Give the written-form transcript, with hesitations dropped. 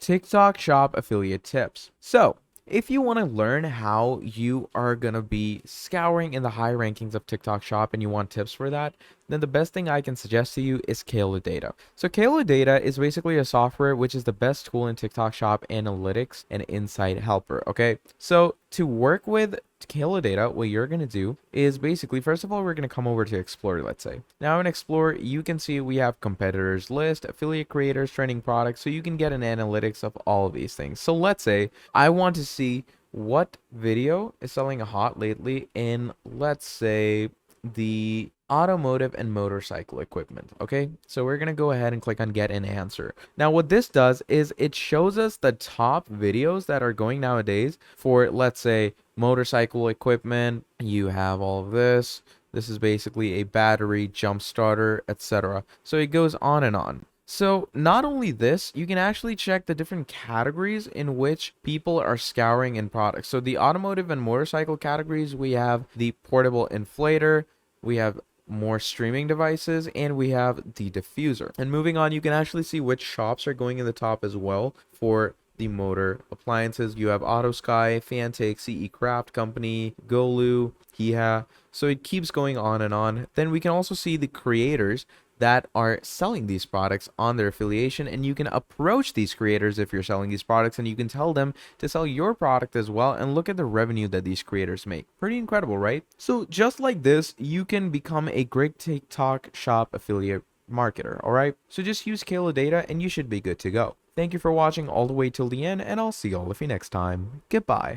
TikTok Shop affiliate tips. So, if you want to learn how you are going to be scouring in the high rankings of TikTok Shop and you want tips for that, then the best thing I can suggest to you is Kayla Data. So Kayla Data is basically a software which is the best tool in TikTok Shop analytics and insight helper, okay? So to work with Kayla Data, what you're going to do is basically, first of all, we're going to come over to Explore, let's say. Now in Explore, you can see we have competitors list, affiliate creators, trending products, so you can get an analytics of all of these things. So let's say I want to see what video is selling hot lately in, let's say, the automotive and motorcycle equipment. Okay, so we're gonna go ahead and click on get an answer. Now what this does is it shows us the top videos that are going nowadays for, let's say, motorcycle equipment. You have all of this. This is basically a battery, jump starter, etc. So it goes on and on. So not only this, you can actually check the different categories in which people are scouring in products. So the automotive and motorcycle categories, we have the portable inflator, we have more streaming devices, and we have the diffuser. And moving on, you can actually see which shops are going in the top as well for the motor appliances. You have AutoSky, Fantech, CE Craft Company, Golu, Hiha. So it keeps going on and on. Then we can also see the creators that are selling these products on their affiliation, and you can approach these creators if you're selling these products, and you can tell them to sell your product as well, and look at the revenue that these creators make. Pretty incredible, right? So just like this, you can become a great TikTok Shop affiliate marketer. All right, so just use Kayla Data and you should be good to go. Thank you for watching all the way till the end, and I'll see all of you next time. Goodbye.